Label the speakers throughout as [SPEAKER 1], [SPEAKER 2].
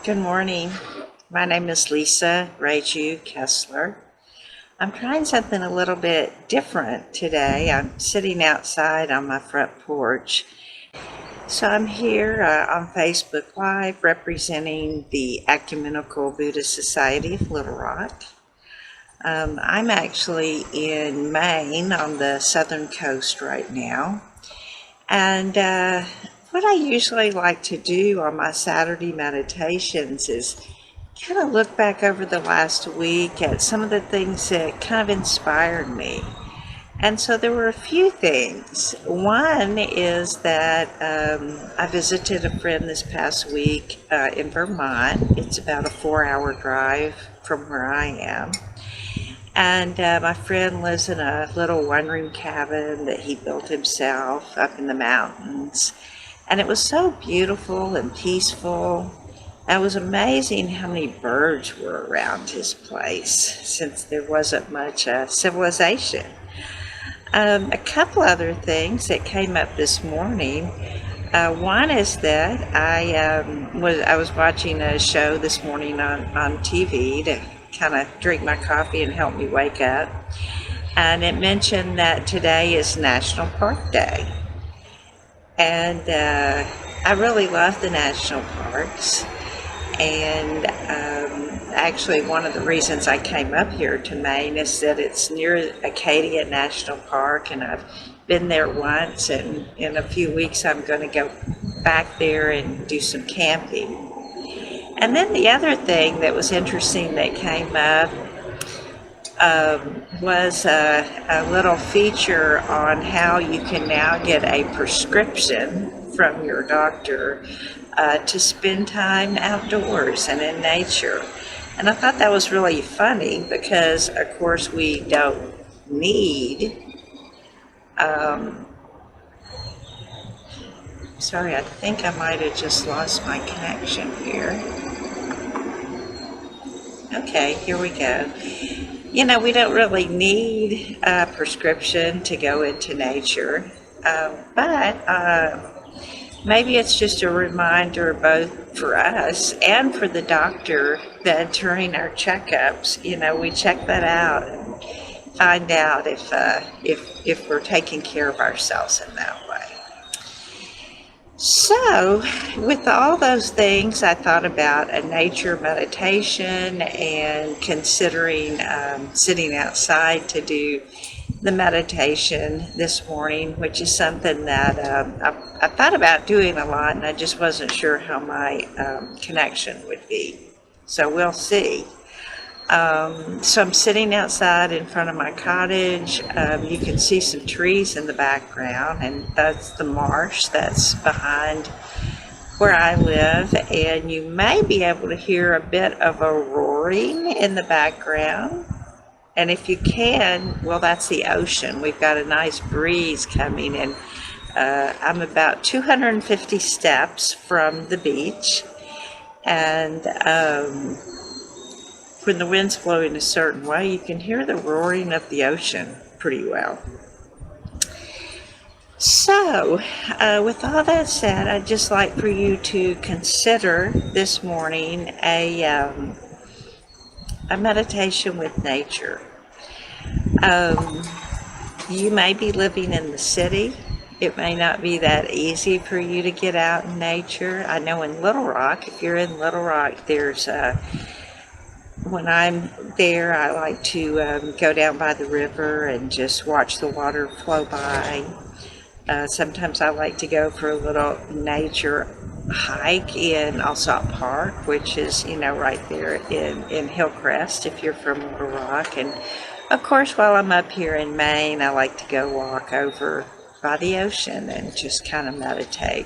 [SPEAKER 1] Good morning. My name is Lisa Raju Kessler. I'm trying something a little bit different today. I'm sitting outside on my front porch. So I'm here on Facebook Live representing the Ecumenical Buddhist Society of Little Rock. I'm actually in Maine on the southern coast right now. And what I usually like to do on my Saturday meditations is kind of look back over the last week at some of the things that kind of inspired me. And so there were a few things. One is that I visited a friend this past week in Vermont. It's about a 4-hour drive from where I am. And my friend lives in a little one-room cabin that he built himself up in the mountains. And it was so beautiful and peaceful. It was amazing how many birds were around his place since there wasn't much civilization. A couple other things that came up this morning. One is that I was watching a show this morning on TV to kind of drink my coffee and help me wake up. And it mentioned that today is National Park Day. And I really love the national parks. And actually one of the reasons I came up here to Maine is that it's near Acadia National Park, and I've been there once, and in a few weeks I'm going to go back there and do some camping. And then the other thing that was interesting that came up was a little feature on how you can now get a prescription from your doctor to spend time outdoors and in nature. And I thought that was really funny because, of course, we don't need sorry, I think I might have just lost my connection here. Okay, here we go. You know, we don't really need a prescription to go into nature, but maybe it's just a reminder both for us and for the doctor that during our checkups, you know, we check that out and find out if we're taking care of ourselves in that way. So, with all those things, I thought about a nature meditation and considering sitting outside to do the meditation this morning, which is something that I thought about doing a lot, and I just wasn't sure how my connection would be. So we'll see. So I'm sitting outside in front of my cottage. You can see some trees in the background, and that's the marsh that's behind where I live. And you may be able to hear a bit of a roaring in the background. And if you can, well, that's the ocean. We've got a nice breeze coming, and I'm about 250 steps from the beach. And when the wind's blowing a certain way, you can hear the roaring of the ocean pretty well. So, with all that said, I'd just like for you to consider this morning a meditation with nature. You may be living in the city. It may not be that easy for you to get out in nature. I know in Little Rock, if you're in Little Rock, there's when I'm there, I like to go down by the river and just watch the water flow by. Sometimes I like to go for a little nature hike in Alsop Park, which is, you know, right there in Hillcrest if you're from Little Rock. And of course, while I'm up here in Maine, I like to go walk over by the ocean and just kind of meditate.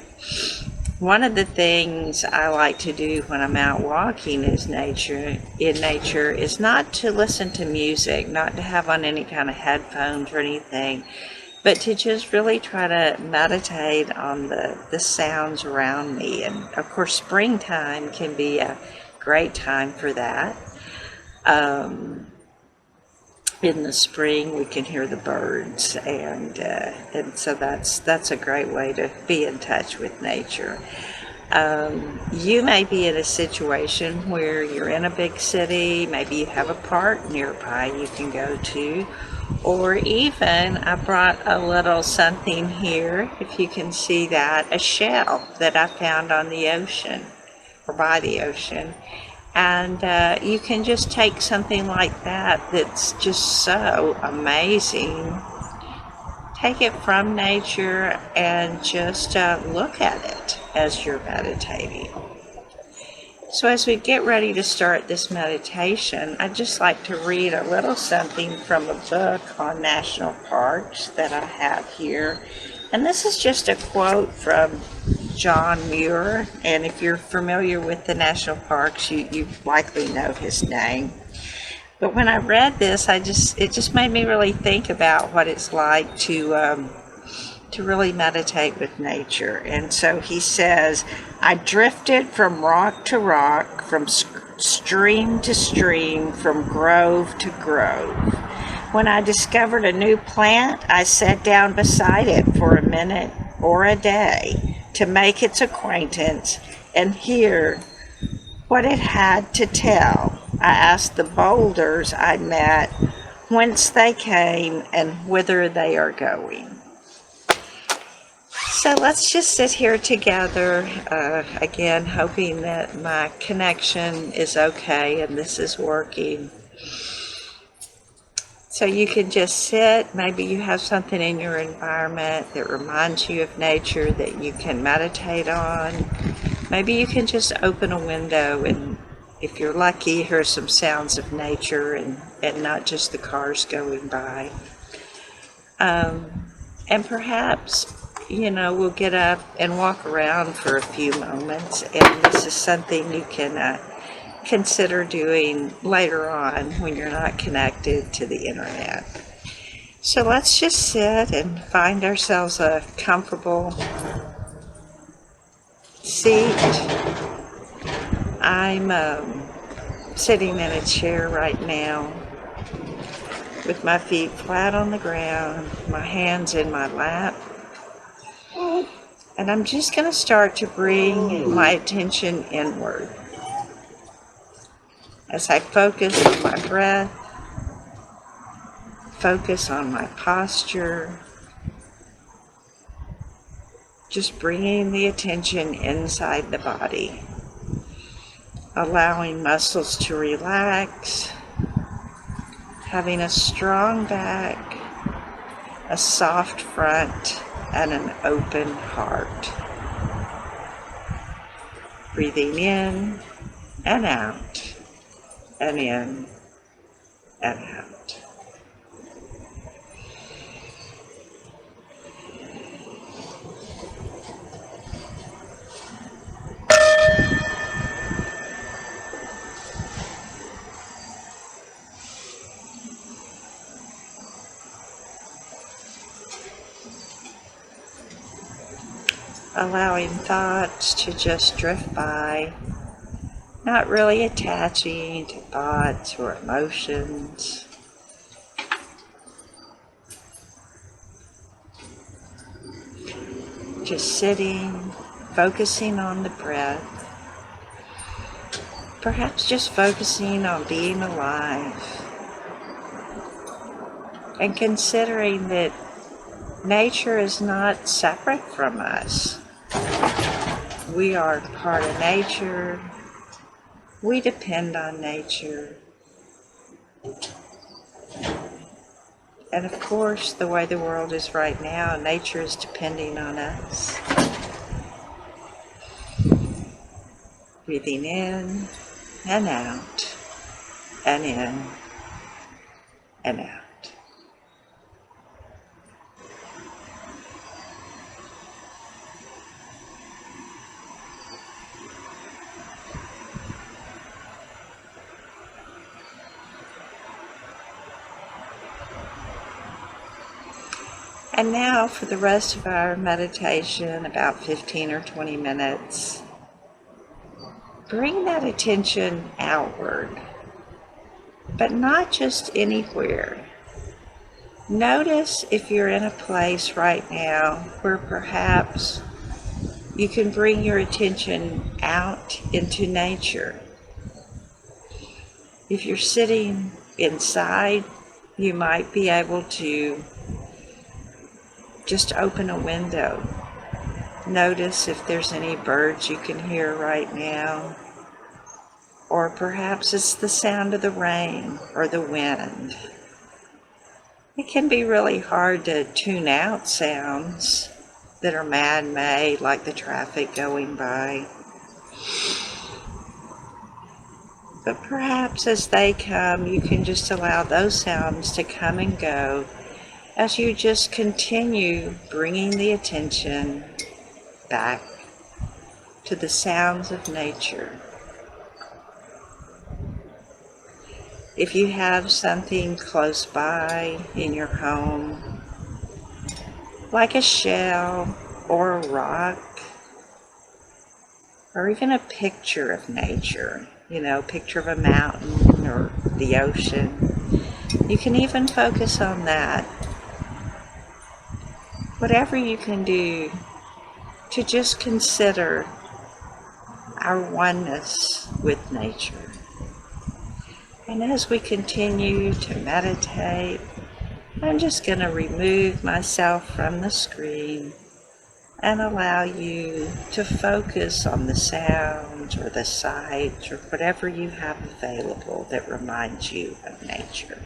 [SPEAKER 1] One of the things I like to do when I'm out walking in nature is not to listen to music, not to have on any kind of headphones or anything, but to just really try to meditate on the sounds around me. And of course, springtime can be a great time for that. In the spring, we can hear the birds, and so that's a great way to be in touch with nature. You may be in a situation where you're in a big city, maybe you have a park nearby you can go to, or even I brought a little something here, if you can see that, a shell that I found on the ocean or by the ocean. And you can just take something like that that's just so amazing, take it from nature and just look at it as you're meditating. So as we get ready to start this meditation, I'd just like to read a little something from a book on national parks that I have here. And this is just a quote from John Muir. And if you're familiar with the national parks, you likely know his name. But when I read this, it just made me really think about what it's like to really meditate with nature. And so he says, I drifted from rock to rock, from stream to stream, from grove to grove. When I discovered a new plant, I sat down beside it for a minute or a day to make its acquaintance and hear what it had to tell. I asked the boulders I met whence they came and whither they are going. So let's just sit here together, again, hoping that my connection is okay and this is working. So you can just sit, maybe you have something in your environment that reminds you of nature that you can meditate on. Maybe you can just open a window and, if you're lucky, hear some sounds of nature and not just the cars going by. And perhaps, we'll get up and walk around for a few moments, and this is something you can consider doing later on when you're not connected to the internet. So let's just sit and find ourselves a comfortable seat. I'm sitting in a chair right now with my feet flat on the ground, my hands in my lap. And I'm just going to start to bring my attention inward as I focus on my breath, focus on my posture, just bringing the attention inside the body, allowing muscles to relax, having a strong back, a soft front, and an open heart. Breathing in and out, and in and out. Allowing thoughts to just drift by, not really attaching to thoughts or emotions. Just sitting, focusing on the breath, perhaps just focusing on being alive, and considering that nature is not separate from us. We are part of nature. We depend on nature. And of course, the way the world is right now, nature is depending on us. Breathing in and out, and in and out. And now for the rest of our meditation, about 15 or 20 minutes, bring that attention outward, but not just anywhere. Notice if you're in a place right now where perhaps you can bring your attention out into nature. If you're sitting inside, you might be able to just open a window. Notice if there's any birds you can hear right now, or perhaps it's the sound of the rain or the wind. It can be really hard to tune out sounds that are man-made, like the traffic going by. But perhaps as they come, you can just allow those sounds to come and go as you just continue bringing the attention back to the sounds of nature. If you have something close by in your home, like a shell or a rock, or even a picture of nature, picture of a mountain or the ocean, you can even focus on that. Whatever you can do to just consider our oneness with nature. And as we continue to meditate, I'm just going to remove myself from the screen and allow you to focus on the sounds or the sights or whatever you have available that reminds you of nature.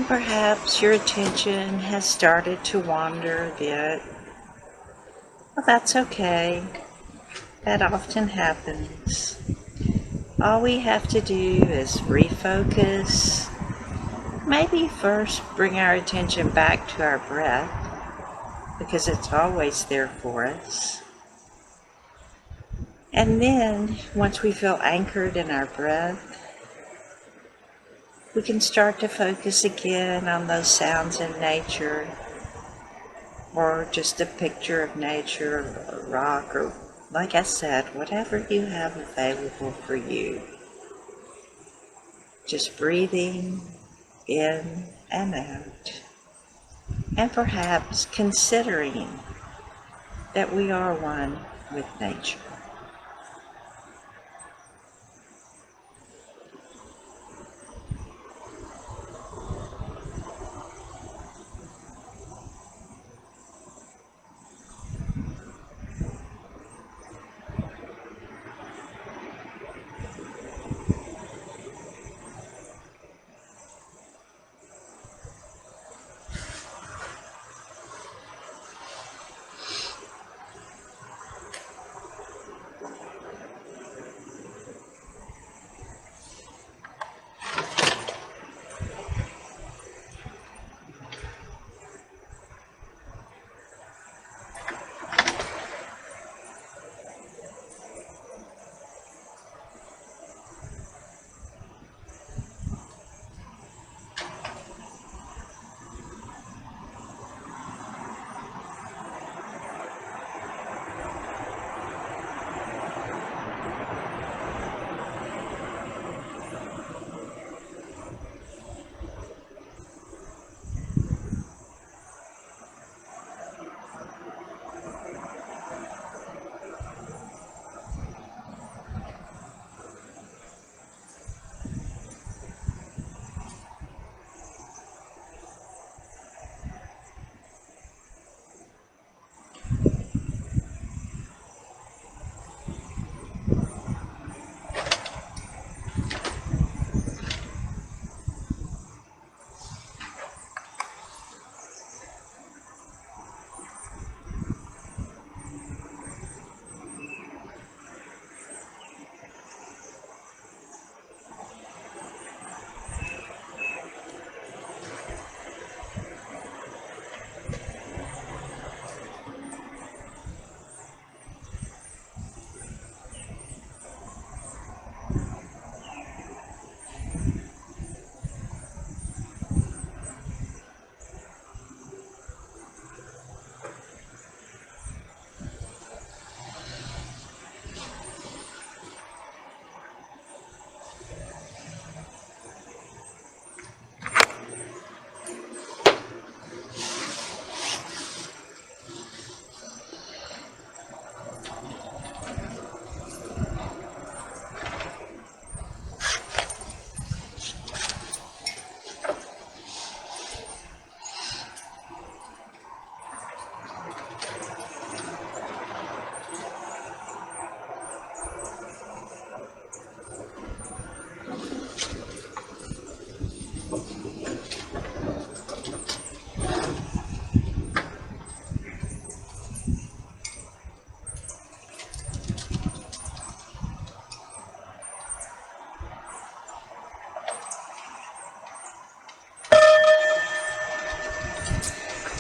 [SPEAKER 1] perhaps your attention has started to wander a bit. Well, that's okay. That often happens. All we have to do is refocus. Maybe first bring our attention back to our breath, because it's always there for us. And then, once we feel anchored in our breath, we can start to focus again on those sounds in nature, or just a picture of nature, or a rock, or, like I said, whatever you have available for you. Just breathing in and out, and perhaps considering that we are one with nature.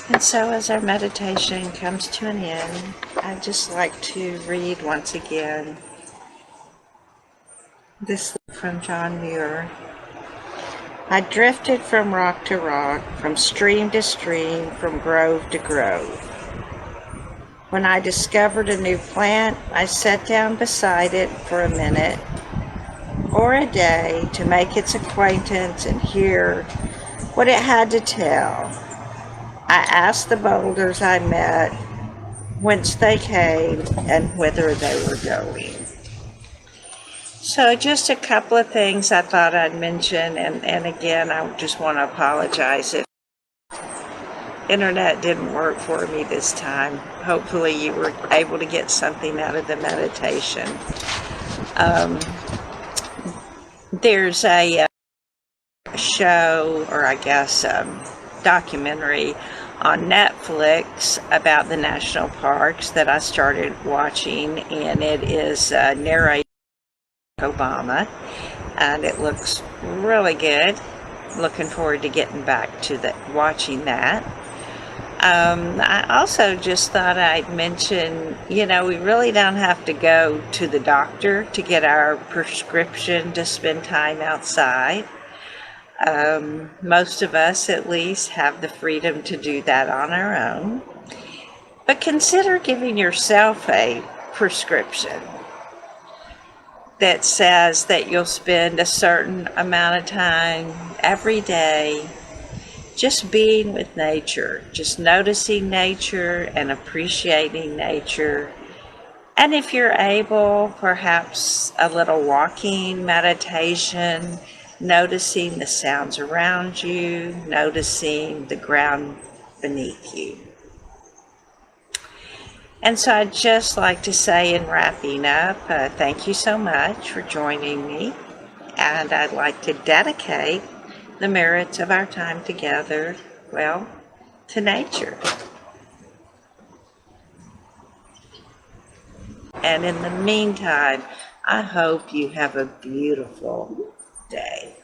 [SPEAKER 1] And so as our meditation comes to an end, I'd just like to read once again this from John Muir. I drifted from rock to rock, from stream to stream, from grove to grove. When I discovered a new plant, I sat down beside it for a minute or a day to make its acquaintance and hear what it had to tell. I asked the boulders I met whence they came and whither they were going. So just a couple of things I thought I'd mention, and again, I just want to apologize if internet didn't work for me this time. Hopefully you were able to get something out of the meditation. There's a show, or I guess documentary on Netflix about the national parks that I started watching, and it is narrated by Obama, and it looks really good. Looking forward to getting back to watching that. I also just thought I'd mention, we really don't have to go to the doctor to get our prescription to spend time outside. Most of us, at least, have the freedom to do that on our own. But consider giving yourself a prescription that says that you'll spend a certain amount of time every day just being with nature, just noticing nature and appreciating nature. And if you're able, perhaps a little walking meditation, noticing the sounds around you, noticing the ground beneath you. And so I'd just like to say, in wrapping up, thank you so much for joining me. And I'd like to dedicate the merits of our time together, well, to nature. And in the meantime, I hope you have a beautiful day.